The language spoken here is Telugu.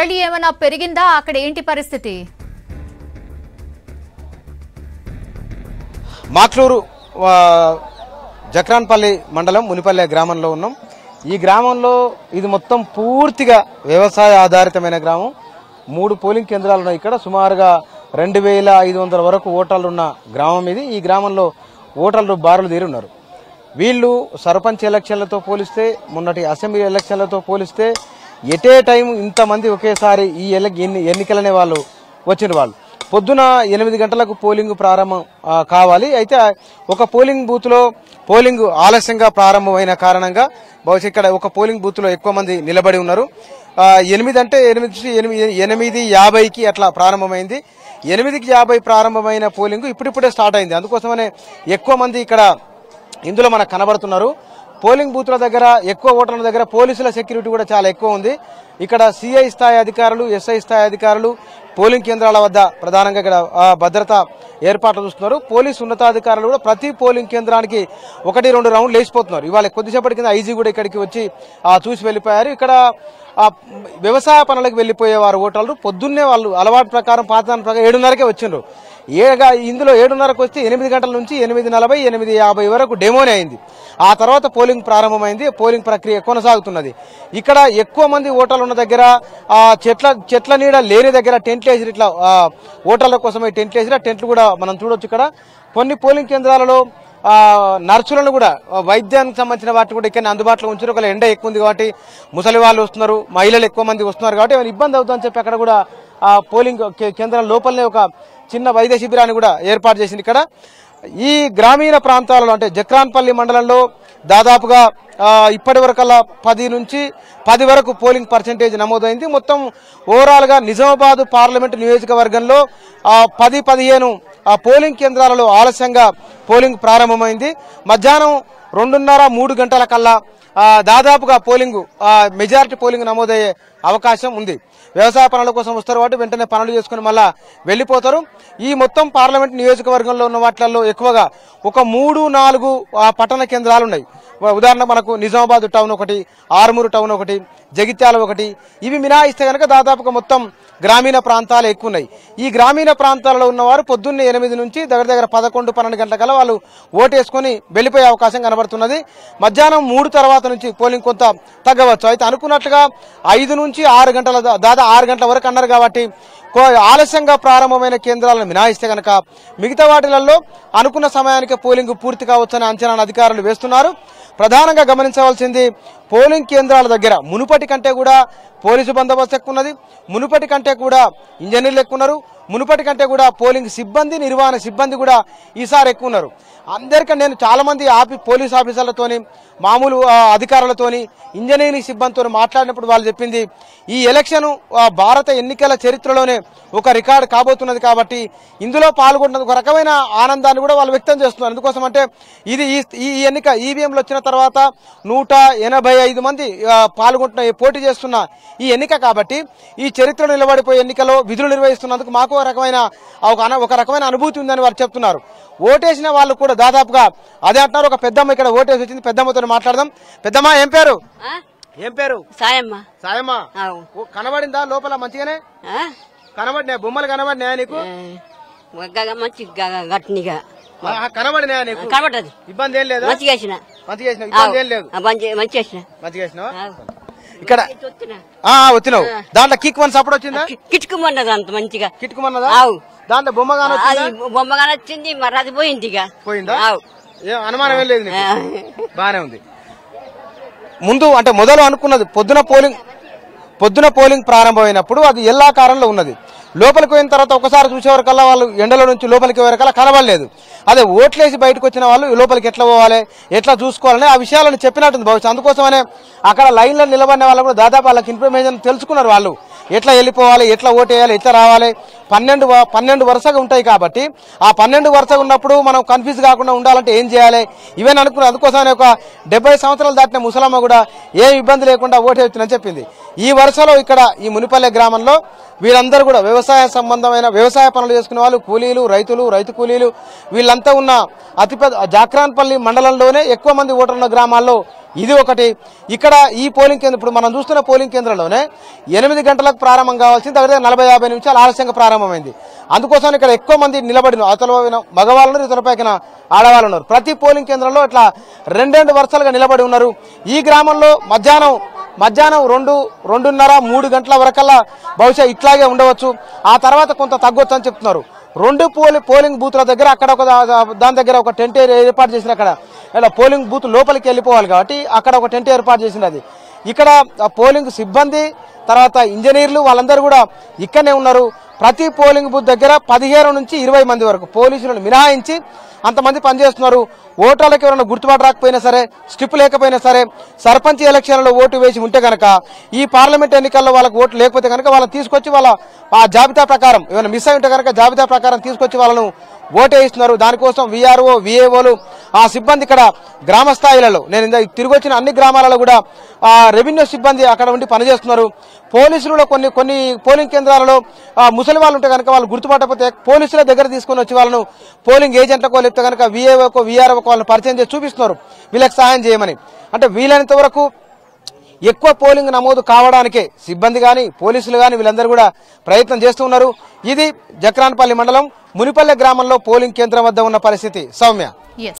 మళ్ళీ ఏమైనా పెరిగిందా? అక్కడ ఏంటి పరిస్థితి? మాక్లూరు జక్రాన్పల్లి మండలం మునిపల్లె గ్రామంలో ఉన్నాం. ఈ గ్రామంలో ఇది మొత్తం పూర్తిగా వ్యవసాయ ఆధారితమైన గ్రామం. 3 పోలింగ్ కేంద్రాలు ఉన్నాయి. ఇక్కడ సుమారుగా 2500 వరకు ఓటర్లు ఉన్న గ్రామం ఇది. ఈ గ్రామంలో ఓటర్లు బారులు తీరి ఉన్నారు. వీళ్ళు సర్పంచ్ ఎలక్షన్లతో పోలిస్తే, మొన్నటి అసెంబ్లీ ఎలక్షన్లతో పోలిస్తే ఎటే టైం ఇంతమంది ఒకేసారి ఈ ఎన్నికలనే వాళ్ళు వచ్చిన వాళ్ళు. పొద్దున 8 గంటలకు పోలింగ్ ప్రారంభం కావాలి. అయితే ఒక పోలింగ్ బూత్ లో పోలింగ్ ఆలస్యంగా ప్రారంభమైన కారణంగా బహుశా ఇక్కడ ఒక పోలింగ్ బూత్ లో ఎక్కువ మంది నిలబడి ఉన్నారు. 8:50కి అట్లా ప్రారంభమైంది. 8:50 ప్రారంభమైన పోలింగ్ ఇప్పుడిప్పుడే స్టార్ట్ అయింది. అందుకోసమనే ఎక్కువ మంది ఇక్కడ ఇందులో మనకు కనబడుతున్నారు. పోలింగ్ బూత్ల దగ్గర, ఎక్కువ ఓటర్ల దగ్గర పోలీసుల సెక్యూరిటీ కూడా చాలా ఎక్కువ ఉంది. ఇక్కడ సిఐ స్థాయి అధికారులు, ఎస్ఐ స్థాయి అధికారులు పోలింగ్ కేంద్రాల వద్ద ప్రధానంగా ఇక్కడ భద్రత ఏర్పాట్లు చూస్తున్నారు. పోలీసు ఉన్నతాధికారులు కూడా ప్రతి పోలింగ్ కేంద్రానికి 1-2 రౌండ్లు లేచిపోతున్నారు. ఇవాళ కొద్దిసేపటి కింద ఐజీ కూడా ఇక్కడికి వచ్చి చూసి వెళ్లిపోయారు. ఇక్కడ వ్యవసాయ పనులకు వెళ్లిపోయేవారు ఓటర్లు పొద్దున్నే వాళ్ళు అలవాటు ప్రకారం పాతదాని ప్రకారం 7:30కే వచ్చిండ్రు. ఇందులో 7:30కు వచ్చి 8 గంటల నుంచి 8:40, 8:50 వరకు డెమోనే అయింది. ఆ తర్వాత పోలింగ్ ప్రారంభమైంది. పోలింగ్ ప్రక్రియ కొనసాగుతున్నది. ఇక్కడ ఎక్కువ మంది ఓటర్లు ఉన్న దగ్గర చెట్ల నీడ లేని దగ్గర టెంట్లు వేసి ఇట్లా ఓటర్ల కోసమే టెంట్లు వేసి టెంట్లు కూడా మనం చూడొచ్చు. ఇక్కడ కొన్ని పోలింగ్ కేంద్రాలలో నర్సులను కూడా వైద్యానికి సంబంధించిన వాటిని కూడా ఇక్కడ అందుబాటులో ఉంచారు. ఒకవేళ ఎండ ఎక్కువ ఉంది కాబట్టి ముసలి వాళ్ళు వస్తున్నారు, మహిళలు ఎక్కువ మంది వస్తున్నారు కాబట్టి ఏమైనా ఇబ్బంది అవుతుందని చెప్పి అక్కడ కూడా పోలింగ్ కేంద్రం లోపలనే ఒక చిన్న వైద్య శిబిరాన్ని కూడా ఏర్పాటు చేసింది. ఇక్కడ ఈ గ్రామీణ ప్రాంతాలలో అంటే జక్రాన్పల్లి మండలంలో దాదాపుగా ఇప్పటి వరకల్లా 10 నుంచి 10 వరకు పోలింగ్ పర్సెంటేజ్ నమోదైంది. మొత్తం ఓవరాల్ గా నిజామాబాద్ పార్లమెంటు నియోజకవర్గంలో 10-15 పోలింగ్ కేంద్రాలలో ఆలస్యంగా పోలింగ్ ప్రారంభమైంది. మధ్యాహ్నం 2:30-3 గంటల కల్లా దాదాపుగా మెజారిటీ పోలింగ్ నమోదయ్యే అవకాశం ఉంది. వ్యవసాయ పనుల కోసం వస్తారు కాబట్టి వెంటనే పనులు చేసుకుని మళ్ళా వెళ్లిపోతారు. ఈ మొత్తం పార్లమెంట్ నియోజకవర్గంలో ఉన్న వాటిల్లో ఎక్కువగా ఒక 3-4 పట్టణ కేంద్రాలు ఉన్నాయి. ఉదాహరణ మనకు నిజామాబాద్ టౌన్ ఒకటి, ఆర్మూరు టౌన్ ఒకటి, జగిత్యాల ఒకటి. ఇవి మినహాయిస్తే కనుక దాదాపుగా మొత్తం గ్రామీణ ప్రాంతాలు ఎక్కువ ఉన్నాయి. ఈ గ్రామీణ ప్రాంతాలలో ఉన్నవారు పొద్దున్నే 8 నుంచి దగ్గర 11-12 గంటల కల్లా వాళ్ళు ఓటేసుకుని వెళ్లిపోయే అవకాశం కనబడుతున్నది. మధ్యాహ్నం 3 తర్వాత నుంచి పోలింగ్ కొంత తగ్గవచ్చు. అయితే అనుకున్నట్లుగా 5 నుంచి 6 గంటల దాదాపు 6 గంటల వరకు అన్నారు కాబట్టి ఆలస్యంగా ప్రారంభమైన కేంద్రాలను మినహాయిస్తే కనుక మిగతా వాటిలలో అనుకున్న సమయానికి పోలింగ్ పూర్తి కావచ్చని అంచనా అధికారులు వేస్తున్నారు. ప్రధానంగా గమనించవలసింది పోలింగ్ కేంద్రాల దగ్గర మునుపటి కంటే కూడా పోలీసు బందోబస్తు ఎక్కువ ఉన్నది. మునుపటి కంటే కూడా ఇంజనీర్లు ఎక్కువ ఉన్నారు. మునుపటి కంటే కూడా పోలింగ్ సిబ్బంది, నిర్వహణ సిబ్బంది కూడా ఈసారి ఎక్కువ ఉన్నారు. అందరికంటే నేను చాలా మంది పోలీస్ ఆఫీసర్లతోని, మామూలు అధికారులతోని, ఇంజనీరింగ్ సిబ్బందితో మాట్లాడినప్పుడు వాళ్ళు చెప్పింది ఈ ఎలక్షన్ భారత ఎన్నికల చరిత్రలోనే ఒక రికార్డు కాబోతున్నది కాబట్టి ఇందులో పాల్గొన్న ఒక రకమైన ఆనందాన్ని కూడా వాళ్ళు వ్యక్తం చేస్తున్నారు. ఎందుకోసం అంటే ఇది ఈ ఎన్నిక ఈవీఎంలు వచ్చిన తర్వాత 185 మంది పోటీ చేస్తున్న ఈ ఎన్నిక కాబట్టి ఈ చరిత్రలో నిలబడిపోయే ఎన్నికలో విధులు నిర్వహిస్తున్నందుకు మాకు ఒక రకమైన అనుభూతి ఉందని వారు చెప్తున్నారు. ఓటేసిన వాళ్ళు కూడా దాదాపుగా అదే అంటున్నారు. ఒక పెద్దమ్మ ఇక్కడ ఓటేసి వచ్చింది. పెద్దమ్మతో మాట్లాడదాం. పెద్దమ్మ ఏం పేరు? సాయమ్మ. సాయమ్మ కనబడిందా లోపల? మంచిగానే కనబడినా? బొమ్మలు కనబడినాయా నీకు? మంచి గట్టిగా కనబడినాయా నీకు? కనబడదు. ఇబ్బంది ఏం లేదు? మంచిగా ఇబ్బంది ఏం లేదు? మంచిగా ఇక్కడ వచ్చినావు. దాంట్లో కిక్ వన్ సపోర్ట్ వచ్చిందా? కిటుకుమన్నది అంత మంచిగా కిటుకుమన్నదా? దాంట్లో బొమ్మగానే వచ్చింది. మరి అది పోయింది. పోయిందా? అనుమానం ఏం లేదు. బానే ఉంది. ముందు అంటే మొదలు అనుకున్నది పొద్దున పోలింగ్ ప్రారంభమైనప్పుడు అది ఎల్లాకారంలో ఉన్నది. లోపలికి పోయిన తర్వాత ఒకసారి చూసేవరకల్లా వాళ్ళు ఎండలో నుంచి లోపలికి పోయేవరకల్లా కనబడలేదు. అదే ఓట్లేసి బయటకు వచ్చిన వాళ్ళు లోపలికి ఎట్లా పోవాలి, ఎట్లా చూసుకోవాలని ఆ విషయాలను చెప్పినట్టుంది బహుశా. అందుకోసమనే అక్కడ లైన్లో నిలబడిన వాళ్ళు కూడా దాదాపు వాళ్ళకి ఇన్ఫర్మేషన్ తెలుసుకున్నారు. వాళ్ళు ఎట్లా వెళ్ళిపోవాలి, ఎట్లా ఓటేయాలి, ఎట్లా రావాలి. 12 వరుసగా ఉంటాయి కాబట్టి ఆ 12 వరుసగా ఉన్నప్పుడు మనం కన్ఫ్యూజ్ కాకుండా ఉండాలంటే ఏం చేయాలి ఇవన్నీ అనుకున్నారు. అందుకోసమనే ఒక 70 సంవత్సరాలు దాటిన ముసలమ్మ కూడా ఏం ఇబ్బంది లేకుండా ఓటేయొచ్చునని చెప్పింది. ఈ వరుసలో ఇక్కడ ఈ మునిపల్లె గ్రామంలో వీళ్ళందరూ కూడా వ్యవసాయ సంబంధమైన వ్యవసాయ పనులు చేసుకునే వాళ్ళు, కూలీలు, రైతులు, రైతు కూలీలు వీళ్ళంతా ఉన్న అతిపెద్ద జక్రాన్పల్లి మండలంలోనే ఎక్కువ మంది ఓటర్ల గ్రామాల్లో ఇది ఒకటి. ఇక్కడ ఈ పోలింగ్ కేంద్రం ఇప్పుడు మనం చూస్తున్న పోలింగ్ కేంద్రంలోనే 8 గంటలకు ప్రారంభం కావాల్సింది దగ్గర 40-50 నిమిషాలు ఆలస్యంగా ప్రారంభమైంది. అందుకోసం ఇక్కడ ఎక్కువ మంది నిలబడిన అవతల మగవాళ్ళు ఇతర పైన ఆడవాళ్ళు ఉన్నారు. ప్రతి పోలింగ్ కేంద్రంలో ఇట్లా 2 వరుసలుగా నిలబడి ఉన్నారు. ఈ గ్రామంలో మధ్యాహ్నం 2:30-3 గంటల వరకల్లా బహుశా ఇట్లాగే ఉండవచ్చు. ఆ తర్వాత కొంత తగ్గొచ్చు అని చెప్తున్నారు. 2 పోలింగ్ బూత్ల దగ్గర అక్కడ దాని దగ్గర ఒక టెంట్ ఏర్పాటు చేసిన అక్కడ ఇలా పోలింగ్ బూత్ లోపలికి వెళ్ళిపోవాలి కాబట్టి అక్కడ ఒక టెంట్ ఏర్పాటు చేసినది. ఇక్కడ పోలింగ్ సిబ్బంది తర్వాత ఇంజనీర్లు వాళ్ళందరూ కూడా ఇక్కడనే ఉన్నారు. ప్రతి పోలింగ్ బూత్ దగ్గర 15 నుంచి 20 మంది వరకు పోలీసులను మినహాయించి అంతమంది పనిచేస్తున్నారు. ఓటర్లకు ఎవరైనా గుర్తుబాటు రాకపోయినా సరే, స్లిప్ లేకపోయినా సరే, సర్పంచ్ ఎలక్షన్లలో ఓటు వేసి ఉంటే కనుక ఈ పార్లమెంట్ ఎన్నికల్లో వాళ్ళకి ఓటు లేకపోతే కనుక వాళ్ళని తీసుకొచ్చి వాళ్ళ ఆ జాబితా ప్రకారం ఏమైనా మిస్ అయి ఉంటే కనుక జాబితా ప్రకారం తీసుకొచ్చి వాళ్ళను ఓటేయిస్తున్నారు. దానికోసం వీఆర్ఓ విఏఓలు ఆ సిబ్బంది ఇక్కడ గ్రామ స్థాయిలలో నేను తిరిగి వచ్చిన అన్ని గ్రామాలలో కూడా రెవెన్యూ సిబ్బంది అక్కడ ఉండి పనిచేస్తున్నారు. పోలీసులు కొన్ని పోలింగ్ కేంద్రాలలో ముసలి వాళ్ళు ఉంటే కనుక వాళ్ళు గుర్తుపట్టకపోతే పోలీసుల దగ్గర తీసుకుని వచ్చి వాళ్ళను పోలింగ్ ఏజెంట్లకో లేకపోతే కనుక విఏఓకో వీఆర్ఓకో వాళ్ళని పరిచయం చేసి చూపిస్తున్నారు వీళ్ళకి సహాయం చేయమని. అంటే వీలైనంత వరకు ఎక్కువ పోలింగ్ నమోదు కావడానికే సిబ్బంది కానీ పోలీసులు కానీ వీళ్ళందరూ కూడా ప్రయత్నం చేస్తూ ఉన్నారు. ఇది జక్రాన్పల్లి మండలం మునిపల్లె గ్రామంలో పోలింగ్ కేంద్రం వద్ద ఉన్న పరిస్థితి. సౌమ్య.